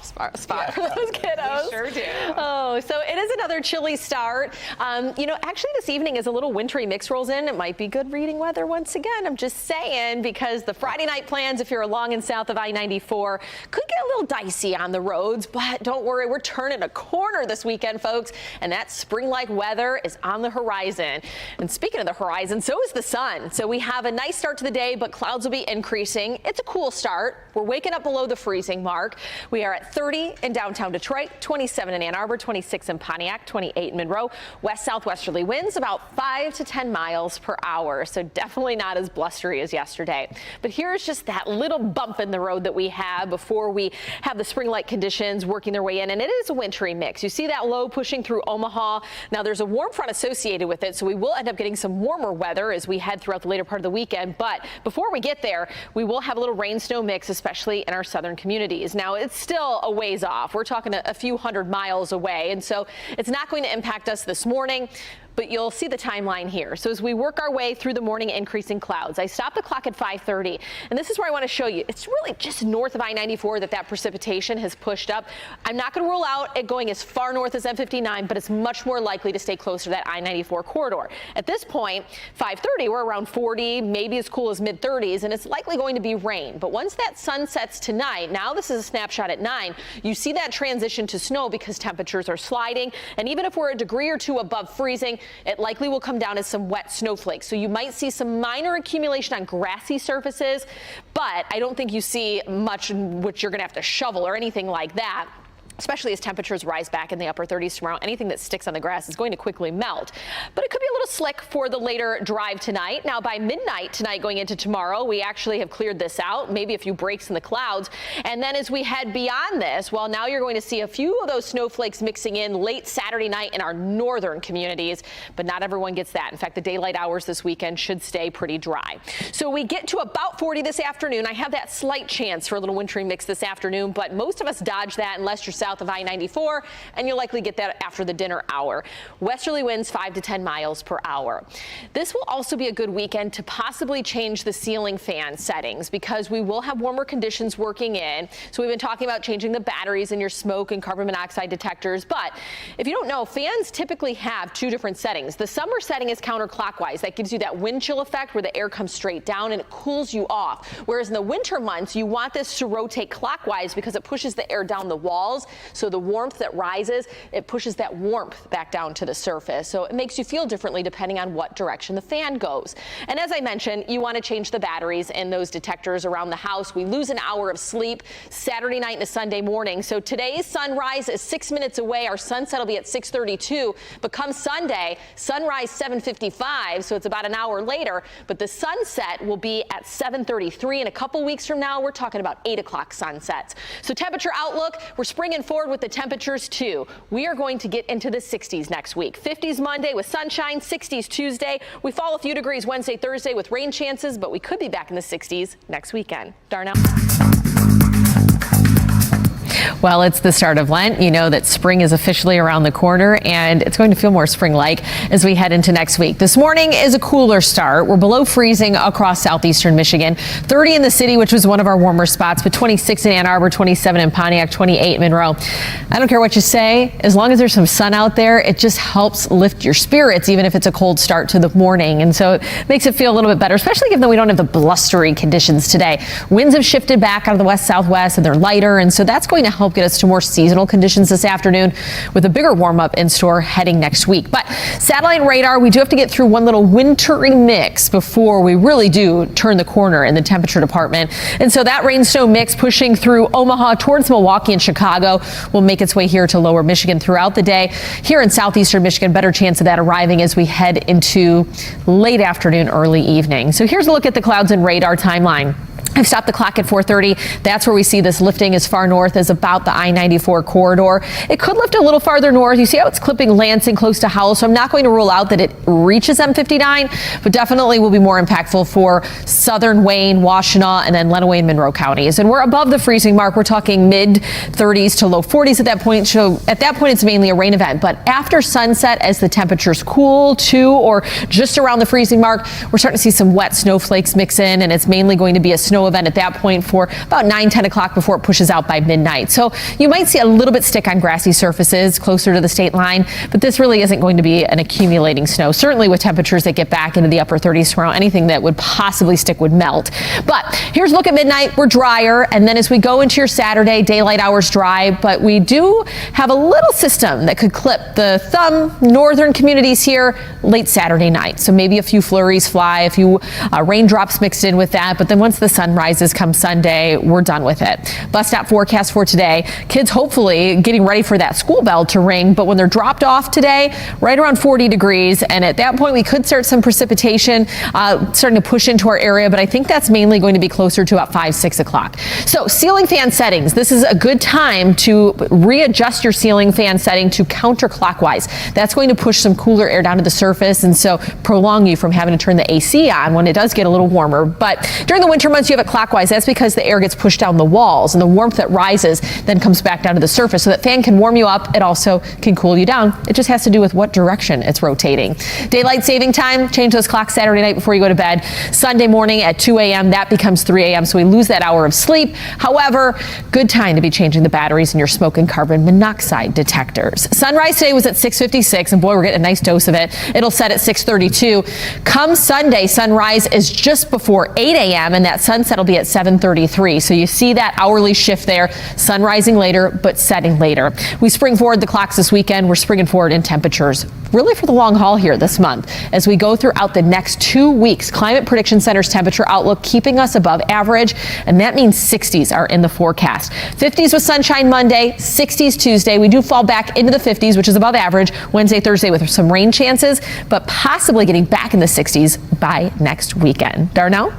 soft spot for those kiddos. We sure do. Oh, so it is another chilly start. Actually this evening as a little wintry mix rolls in, it might be good reading weather once again. I'm just saying, because the Friday night plans, if you're along and south of I-94, could get a little dicey on the roads, but don't worry, we're turning a corner this weekend, folks, and that spring-like weather is on the horizon. And speaking of the horizon, so is the sun. So we have a nice start to the day, but clouds will be increasing. It's a cool start. We're waking up below the freezing mark. We are at 30 in downtown Detroit, 27 in Ann Arbor, 26 in Pontiac, 28 in Monroe. West-southwesterly winds about 5 to 10 miles per hour. So definitely not as blustery as yesterday. But here's just that little bump in the road that we have before we have the spring-like conditions working their way in. And it is a wintry mix. You see that low pushing through Omaha. Now there's a warm front associated with it, so we will end up getting some warmer weather as we head throughout the later part of the weekend. But before we get there, we will have a little rain-snow mix, especially in our southern communities. Now it's still a ways off. We're talking a few hundred miles away, and so it's not going to impact us this morning. But you'll see the timeline here. So as we work our way through the morning increasing clouds, I stopped the clock at 5:30, and this is where I want to show you. It's really just north of I-94 that precipitation has pushed up. I'm not going to rule out it going as far north as M59, but it's much more likely to stay closer to that I-94 corridor. At this point, 5:30, we're around 40, maybe as cool as mid-30s, and it's likely going to be rain. But once that sun sets tonight, now this is a snapshot at 9, you see that transition to snow because temperatures are sliding, and even if we're a degree or two above freezing, it likely will come down as some wet snowflakes. So you might see some minor accumulation on grassy surfaces, but I don't think you see much in which you're going to have to shovel or anything like that. Especially as temperatures rise back in the upper 30s tomorrow. Anything that sticks on the grass is going to quickly melt. But it could be a little slick for the later drive tonight. Now by midnight tonight going into tomorrow, we actually have cleared this out, maybe a few breaks in the clouds. And then as we head beyond this, well, now you're going to see a few of those snowflakes mixing in late Saturday night in our northern communities, but not everyone gets that. In fact, the daylight hours this weekend should stay pretty dry. So we get to about 40 this afternoon. I have that slight chance for a little wintry mix this afternoon, but most of us dodge that unless you're south of I-94, and you'll likely get that after the dinner hour. Westerly winds 5 to 10 miles per hour. This will also be a good weekend to possibly change the ceiling fan settings because we will have warmer conditions working in. So we've been talking about changing the batteries in your smoke and carbon monoxide detectors. But if you don't know, fans typically have two different settings. The summer setting is counterclockwise. That gives you that wind chill effect where the air comes straight down and it cools you off. Whereas in the winter months, you want this to rotate clockwise because it pushes the air down the walls. So the warmth that rises, it pushes that warmth back down to the surface. So it makes you feel differently depending on what direction the fan goes. And as I mentioned, you want to change the batteries in those detectors around the house. We lose an hour of sleep Saturday night and Sunday morning. So today's sunrise is 6 minutes away. Our sunset will be at 6:32. But come Sunday, sunrise 7:55. So it's about an hour later. But the sunset will be at 7:33. And a couple weeks from now, we're talking about 8 o'clock sunsets. So temperature outlook, we're springing forward with the temperatures too. We are going to get into the 60s next week. 50s Monday with sunshine, 60s Tuesday. We fall a few degrees Wednesday, Thursday with rain chances, but we could be back in the 60s next weekend. Darnell. Well, it's the start of Lent. You know that spring is officially around the corner, and it's going to feel more spring-like as we head into next week. This morning is a cooler start. We're below freezing across southeastern Michigan. 30 in the city, which was one of our warmer spots, but 26 in Ann Arbor, 27 in Pontiac, 28 in Monroe. I don't care what you say. As long as there's some sun out there, it just helps lift your spirits, even if it's a cold start to the morning. And so it makes it feel a little bit better, especially given that we don't have the blustery conditions today. Winds have shifted back out of the west-southwest, and they're lighter, and so that's going to help get us to more seasonal conditions this afternoon with a bigger warm up in store heading next week. But satellite radar, we do have to get through one little wintry mix before we really do turn the corner in the temperature department. And so that rain snow mix pushing through Omaha towards Milwaukee and Chicago will make its way here to lower Michigan throughout the day. Here in southeastern Michigan, better chance of that arriving as we head into late afternoon, early evening. So here's a look at the clouds and radar timeline. I've stopped the clock at 4:30. That's where we see this lifting as far north as about the I-94 corridor. It could lift a little farther north. You see how it's clipping Lansing close to Howell, so I'm not going to rule out that it reaches M59, but definitely will be more impactful for southern Wayne, Washtenaw, and then Lenawee and Monroe counties. And we're above the freezing mark. We're talking mid-30s to low 40s at that point. So at that point, it's mainly a rain event. But after sunset, as the temperatures cool to or just around the freezing mark, we're starting to see some wet snowflakes mix in, and it's mainly going to be a snow event at that point for about 9-10 o'clock before it pushes out by midnight. So you might see a little bit stick on grassy surfaces closer to the state line, but this really isn't going to be an accumulating snow. Certainly with temperatures that get back into the upper 30s tomorrow, anything that would possibly stick would melt. But here's a look at midnight. We're drier, and then as we go into your Saturday, daylight hours dry, but we do have a little system that could clip the northern communities here late Saturday night. So maybe a few flurries fly, a few raindrops mixed in with that, but then once the sun rises come Sunday, we're done with it. Bus stop forecast for today. Kids hopefully getting ready for that school bell to ring, but when they're dropped off today, right around 40 degrees, and at that point we could start some precipitation starting to push into our area, but I think that's mainly going to be closer to about 5-6 o'clock. So ceiling fan settings. This is a good time to readjust your ceiling fan setting to counterclockwise. That's going to push some cooler air down to the surface and so prolong you from having to turn the AC on when it does get a little warmer. But during the winter months you have it clockwise. That's because the air gets pushed down the walls and the warmth that rises then comes back down to the surface. So that fan can warm you up. It also can cool you down. It just has to do with what direction it's rotating. Daylight saving time, change those clocks Saturday night before you go to bed. Sunday morning at 2 a.m. that becomes 3 a.m. so we lose that hour of sleep. However, good time to be changing the batteries in your smoke and carbon monoxide detectors. Sunrise today was at 6:56, and boy, we're getting a nice dose of it. It'll set at 6:32. Come Sunday, sunrise is just before 8 a.m. and that sunset will be at 7:33. So you see that hourly shift there, sun rising later, but setting later. We spring forward the clocks this weekend. We're springing forward in temperatures really for the long haul here this month as we go throughout the next 2 weeks. Climate Prediction Center's temperature outlook keeping us above average, and that means 60s are in the forecast. 50s with sunshine Monday, 60s Tuesday. We do fall back into the 50s, which is above average Wednesday, Thursday with some rain chances, but possibly getting back in the 60s by next weekend. Darnell?